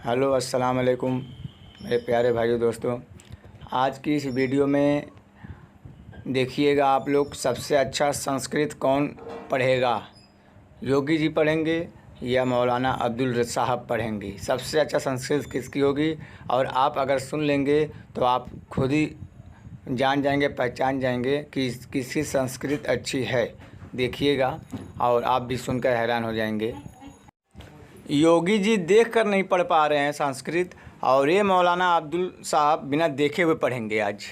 Hello अस्सलाम वालेकुम मेरे प्यारे भाइयों दोस्तों। आज की इस वीडियो में देखिएगा आप लोग सबसे अच्छा संस्कृत कौन पढ़ेगा, योगी जी पढ़ेंगे या मौलाना अब्दुल रज़्ज़ाक़ साहब पढ़ेंगे। सबसे अच्छा संस्कृत किसकी होगी और आप अगर सुन लेंगे तो आप खुद ही जान जाएंगे, पहचान जाएंगे कि किसकी संस्कृत अच्छी है। देखिएगा और आप भी सुनकर हैरान हो जाएंगे। योगी जी देखकर नहीं पढ़ पा रहे हैं संस्कृत और ये मौलाना अब्दुल साहब बिना देखे हुए पढ़ेंगे। आज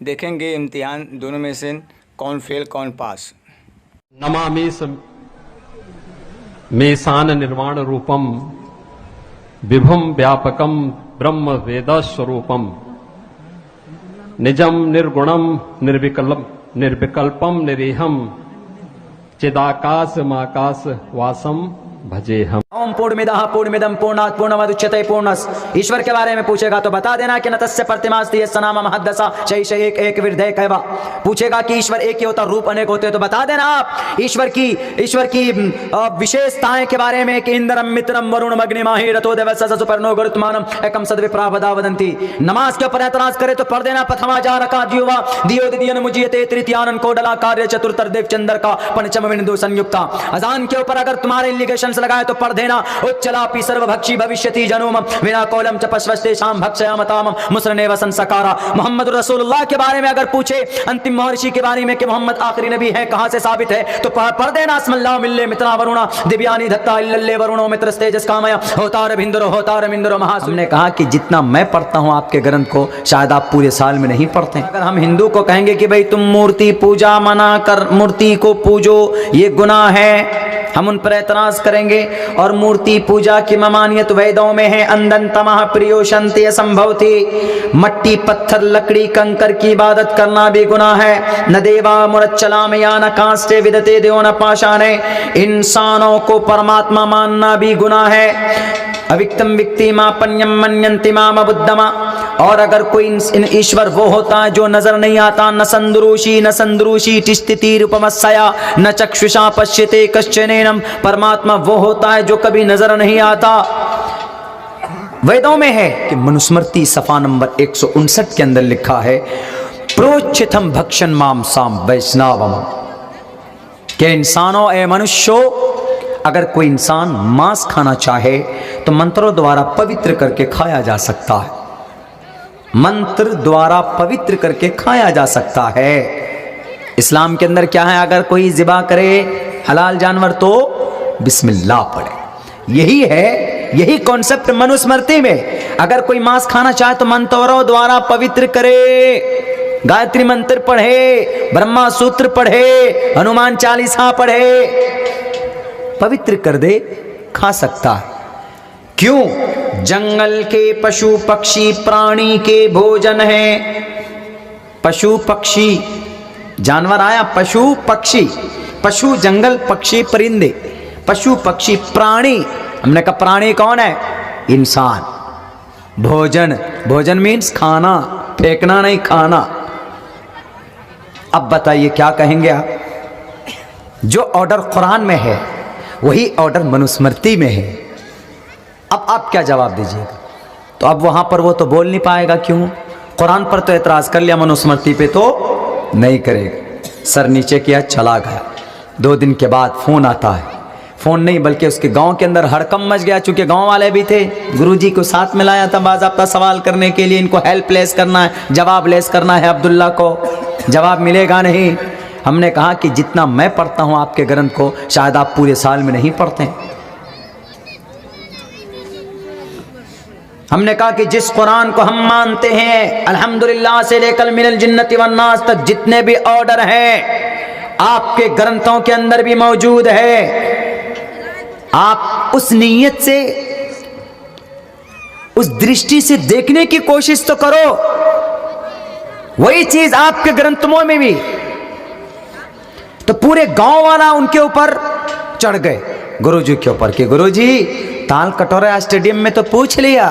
देखेंगे इम्तिहान दोनों में से कौन फेल कौन पास। नमामि मेसान निर्वाण रूपम विभुम व्यापकम ब्रह्म वेद स्वरूपम निजम निर्गुणम निर्विकल्पम निरीहम चिदाकाश माकाश वासम भजे हम। ओम पूर्णमिदः पूर्णमिदं पूर्णात् पूर्णमुदच्यते पूर्णस्। ईश्वर के बारे में पूछेगा तो बता देना कि न तस्य प्रतिमास्ति यस्य नाम महद्दसा शैष एक एक विरधे कैवा। पूछेगा कि ईश्वर एक ही होता, रूप अनेक होते, तो बता देना आप ईश्वर की विशेषताएं के बारे में कि इंद्रम मित्रम वरुण अग्निमाहि रतो देवस्य सुपर्णो गुरुत्मानम एकम सद्विप्रा वदा वदन्ति। नमाज के ऊपर एतराज करे तो पढ़ देना प्रथमा जा रका जीवा दियो दियन मुजियते तृतीयानन कोडला कार्य चतुर्थ देव चंद्र का पंचम बिंदु संयुक्ता। अजान के ऊपर अगर तुम्हारे लिगेशन लगाए तो पढ़ देना उच्चलापि सर्वभक्षी भविष्यति जनोम विना कोलम च पश्वस्ते शाम भक्षयामताम मुसरने वसन सकारा। मोहम्मद रसूलुल्लाह के बारे में अगर पूछे, अंतिम महर्षि के बारे में कि मोहम्मद आखिरी नबी है, कहां से साबित है, तो पढ़ देना अस्मल्लाहु मिल्ले मित्रा वरुणा दिव्यानि धत्ता इल्लल्ले वरुणो मित्र तेजस कामया होतार बिंदुरो महा। हमने कहा कि जितना मैं पढ़ता हूं आपके ग्रंथ को शायद आप पूरे साल में नहीं पढ़ते। अगर हम हिंदू को कहेंगे कि भाई तुम मूर्ति पूजा मना कर, मूर्ति को पूजो, ये गुनाह है, हम उन पर एतराज करेंगे। और मूर्ति पूजा की ममानियत वेदों में है। अंदन तमह प्रियोशंति असंभवति। मट्टी पत्थर लकड़ी कंकर की इबादत करना भी गुनाह है। न देवा मुरच्चलाम या न कांस्टे विदते देव न पाषाणे। इंसानों को परमात्मा मानना भी गुनाह है। अविक्तम विक्ति मापन्यम मन्यन्ति माम बुद्धमा। और अगर कोई ईश्वर वो होता है जो नजर नहीं आता, न संदरूषी तिष्ठिति रूपमस्या न चक्षुषा पश्यते कश्चनेनम। परमात्मा वो होता है जो कभी नजर नहीं आता। वेदों में है कि मनुस्मृति सफा नंबर 159 के अंदर लिखा है प्रोच्चितम भक्षण माम साम वैष्णवम, के इंसानों ए मनुष्यों, अगर कोई इंसान मांस खाना चाहे तो मंत्रों द्वारा पवित्र करके खाया जा सकता है। मंत्र द्वारा पवित्र करके खाया जा सकता है। इस्लाम के अंदर क्या है, अगर कोई ज़िबा करे हलाल जानवर तो बिस्मिल्लाह पढ़े। यही है, यही कॉन्सेप्ट मनुस्मृति में। अगर कोई मांस खाना चाहे तो मंत्रों द्वारा पवित्र करे, गायत्री मंत्र पढ़े, ब्रह्मा सूत्र पढ़े, हनुमान चालीसा पढ़े, पवित्र कर दे, खा सकता है। क्यों? जंगल के पशु पक्षी प्राणी के भोजन है। पशु पक्षी जानवर आया, पशु पक्षी, पशु जंगल, पक्षी परिंदे, पशु पक्षी प्राणी। हमने कहा प्राणी कौन है? इंसान। भोजन, भोजन मीन्स खाना, फेंकना नहीं, खाना। अब बताइए क्या कहेंगे आप? जो ऑर्डर कुरान में है वही ऑर्डर मनुस्मृति में है। अब आप क्या जवाब दीजिएगा? तो अब वहां पर वो तो बोल नहीं पाएगा। क्यों? कुरान पर तो एतराज कर लिया, मनुस्मृति पे तो नहीं करेगा। सर नीचे किया, चला गया। 2 दिन के बाद फोन आता है, फोन नहीं बल्कि उसके गांव के अंदर हड़कंप मच गया। चूंकि गांव वाले भी थे, गुरुजी को साथ मिलाया था बाज़ाब्ता सवाल करने के लिए, इनको हेल्प लेस करना है, जवाब लेस करना है। अब्दुल्ला को जवाब मिलेगा नहीं। हमने कहा कि जितना मैं पढ़ता हूं आपके ग्रंथ को शायद आप पूरे साल में नहीं पढ़ते। हमने कहा कि जिस कुरान को हम मानते हैं अल्हम्दुलिल्लाह से लेकर मिनल जिन्नति वन्नास तक जितने भी ऑर्डर हैं आपके ग्रंथों के अंदर भी मौजूद है। आप उस नीयत से, उस दृष्टि से देखने की कोशिश तो करो। वही चीज आपके ग्रंथों में भी। तो पूरे गांव वाला उनके ऊपर चढ़ गए, गुरुजी के ऊपर, कि गुरुजी ताल कटोरा स्टेडियम में तो पूछ लिया,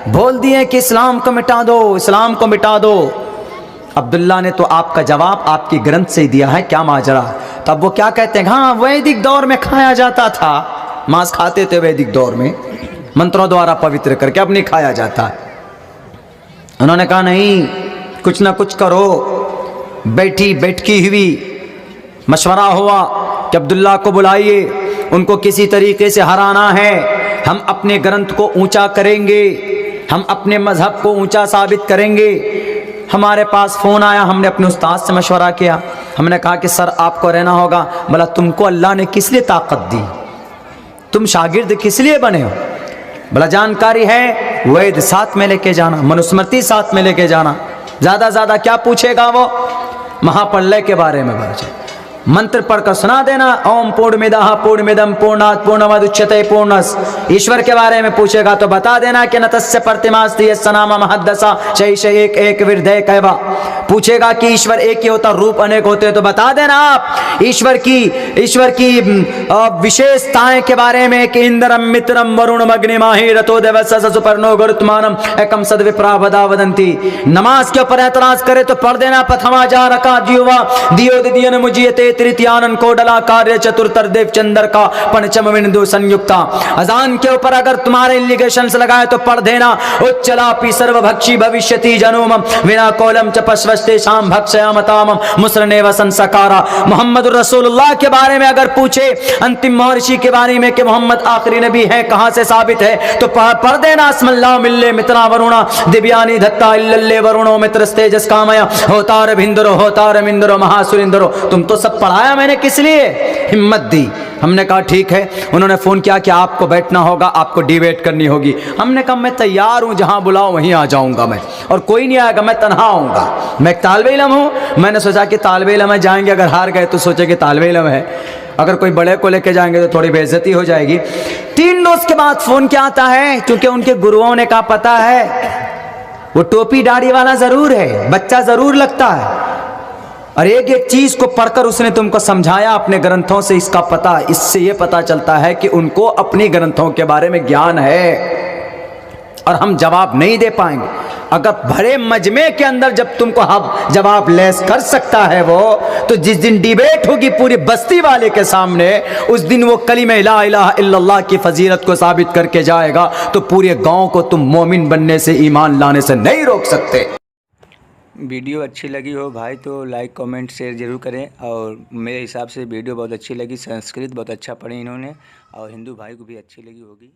बोल दिए कि इस्लाम को मिटा दो, इस्लाम को मिटा दो। अब्दुल्ला ने तो आपका जवाब आपकी ग्रंथ से ही दिया है, क्या माजरा? तब वो क्या कहते हैं, हाँ वैदिक दौर में खाया जाता था, मांस खाते थे वैदिक दौर में, मंत्रों द्वारा पवित्र करके अब नहीं खाया जाता है। उन्होंने कहा नहीं, कुछ ना कुछ करो। बैठकी हुई, मशवरा हुआ कि अब्दुल्ला को बुलाइए, उनको किसी तरीके से हराना है। हम अपने ग्रंथ को ऊंचा करेंगे, हम अपने मजहब को ऊंचा साबित करेंगे। हमारे पास फ़ोन आया, हमने अपने उस्ताद से मशवरा किया। हमने कहा कि सर आपको रहना होगा। बोला तुमको अल्लाह ने किस लिए ताकत दी, तुम शागिर्द किस लिए बने हो? बोला जानकारी है, वेद साथ में लेके जाना, मनुस्मृति साथ में लेके जाना। ज़्यादा क्या पूछेगा वो? महाप्रलय के बारे में पूछे, मंत्र पढ़कर सुना देना, ओम पूर्णमिदः पूर्णमिदं पूर्णात् पूर्णमुदच्यते पूर्णस्य। ईश्वर के बारे में पूछेगा तो बता देना कि न तस्य प्रतिमास्ति यस्य नाम महद्दसा शैष एक एक विरधे कैवा। पूछेगा कि ईश्वर एक ही होता, रूप अनेक होते हैं, तो बता देना आप ईश्वर की विशेषताएं के बारे में कि इंद्रम मित्रम वरुणम अग्निमाहि रतो देवस्य सुपर्णो गुरुत्मानम एकम सद्विप्रा वदा वदंती। नमाज के ऊपर एतराज करे तो पढ़ देना प्रथमा जा रका जीवा दियो दियन मुजियते तृतीयानन कोडला कार्य चतुर्थर देव चंद्र का पंचम बिंदु संयुक्ता। अजान के ऊपर अगर तुम्हारे इलिगेशंस लगाए तो पढ़ देना उच्चलापि सर्वभक्षी भविष्यति जनोम विना कोलम च पश्वस्ते शाम भक्षयामताम मुसरनेव संसकारा। मोहम्मद रसूलुल्लाह के बारे में अगर पूछे, अंतिम महर्षि के बारे में कि मोहम्मद आखिरी नबी है, कहां से साबित है, तो पढ़ देना अस्मल्ला मिल्ले मित्रा वरुणा दिव्यानि धत्ता इल्लल्ले वरुणो मित्रस्तेजस कामया होतार भिंदरो होतार मिंदरो महासुरिंदरो। तुम तो सब पढ़ाया मैंने, किस लिए? हिम्मत दी। हमने कहा ठीक है। उन्होंने फ़ोन किया कि आपको बैठना होगा, आपको डिबेट करनी होगी। हमने कहा मैं तैयार हूँ, जहाँ बुलाओ वहीं आ जाऊँगा मैं, और कोई नहीं आएगा, मैं तन्हा आऊँगा। मैं एक तालिबे इल्म हूँ। मैंने सोचा कि तालिबे इल्म में जाएंगे, अगर हार गए तो सोचे कि तालिबे इल्म है, अगर कोई बड़े को लेके जाएंगे तो थोड़ी बेइज्जती हो जाएगी। 3 रोज के बाद फ़ोन क्या आता है, क्योंकि उनके गुरुओं ने कहा पता है वो टोपी दाढ़ी वाला ज़रूर है, बच्चा ज़रूर लगता है, और एक एक चीज को पढ़कर उसने तुमको समझाया अपने ग्रंथों से। इसका पता, इससे ये पता चलता है कि उनको अपने ग्रंथों के बारे में ज्ञान है, और हम जवाब नहीं दे पाएंगे। अगर भरे मजमे के अंदर जब तुमको हम जवाब लेस कर सकता है वो, तो जिस दिन डिबेट होगी पूरी बस्ती वाले के सामने, उस दिन वो कलिमे ला इलाहा इल्लल्लाह की फजीलत को साबित करके जाएगा, तो पूरे गांव को तुम मोमिन बनने से, ईमान लाने से नहीं रोक सकते। वीडियो अच्छी लगी हो भाई तो लाइक कमेंट शेयर ज़रूर करें। और मेरे हिसाब से वीडियो बहुत अच्छी लगी, संस्कृत बहुत अच्छा पढ़ी इन्होंने, और हिंदू भाई को भी अच्छी लगी होगी।